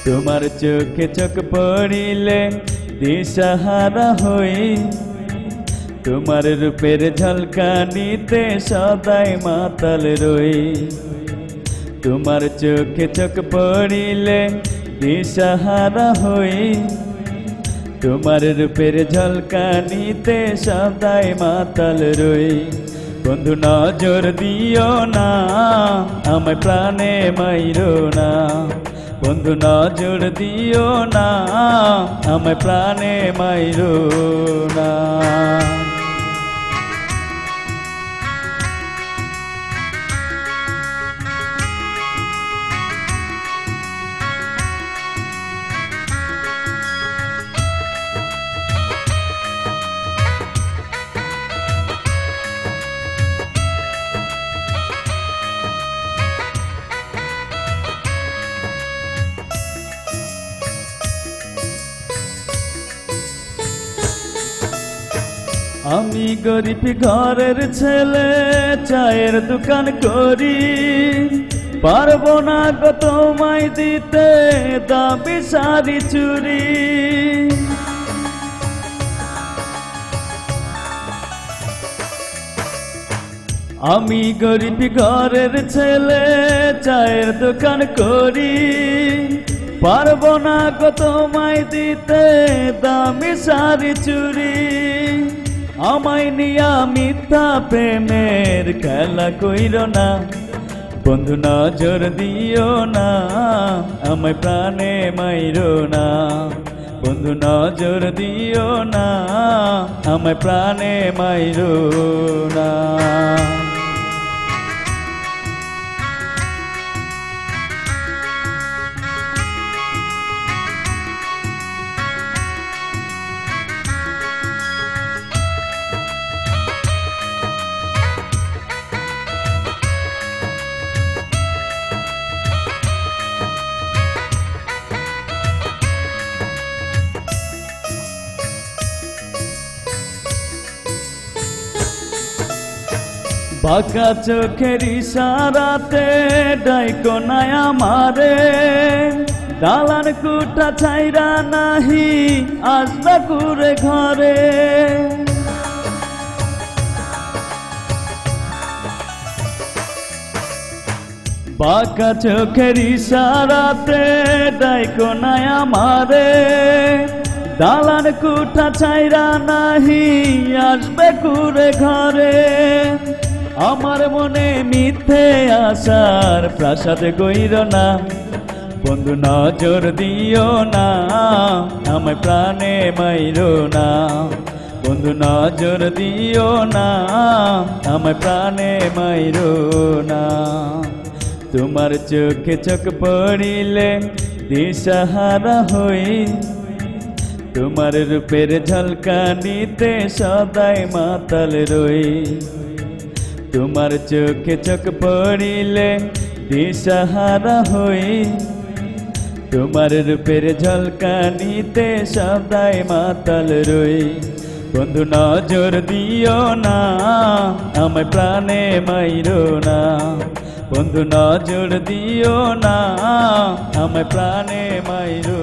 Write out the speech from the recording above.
তোমার চোখে চোখ পড়িলে দিশাহারা হই, তোমার রূপের ঝলকানিতে সদাই মাতাল রই। তোমার চোখে চোখ পড়িলে দিশাহারা হই, তোমার রূপের ঝলকানিতে সদাই মাতাল রই। বন্ধু নজর দিও না, আমায় প্রাণে মাইরো না। বন্ধু নজর দিও না, আমায় প্রাণে মাইরো না। আমি গরিব ঘরের ছেলে, চায়ের দোকান করি, পারবো না গো তোমায় দিতে দামি শাড়ি চুরি। আমি গরিব ঘরের ছেলে, চায়ের দোকান করি, পারবো না গো তোমায় দিতে দামি শাড়ি চুরি। আমায় নিয়া মিথ্যা প্রেমের খেলা কইরো না, বন্ধু নজর দিও না, আমায় প্রাণে মাইরো না। বন্ধু নজর দিও না, আমায় প্রাণে মাইরো না। বাঁকা চোখের ইশারাতে ডাইকো না আমারে, দালান কুটা ছাইরা নাহি আসবা কুরে ঘরে। বাঁকা চোখের ইশারাতে ডাইকো না আমারে, দালান কুটা ছাইরা নাহি আসবে কুরে ঘরে। আমার মনে মিথ্যে আশার প্রাসাদ গইরো না, বন্ধু নজর দিও না, আমায় প্রাণে মাইরো না। বন্ধু নজর দিও না, আমায় প্রাণে মাইরো না। তোমার চোখে চোখ পড়িলে দিশাহারা হই, তোমার রূপের ঝলকানিতে সদাই মাতাল রই। তোমার চোখে চোখ পড়িলে দিশাহারা হই, তোমার রূপের ঝলকানিতে সদাই মাতাল রই। বন্ধু নজর দিও না, আমায় প্রাণে মাইরো না। বন্ধু নজর দিও না, আমায় প্রাণে মাইরো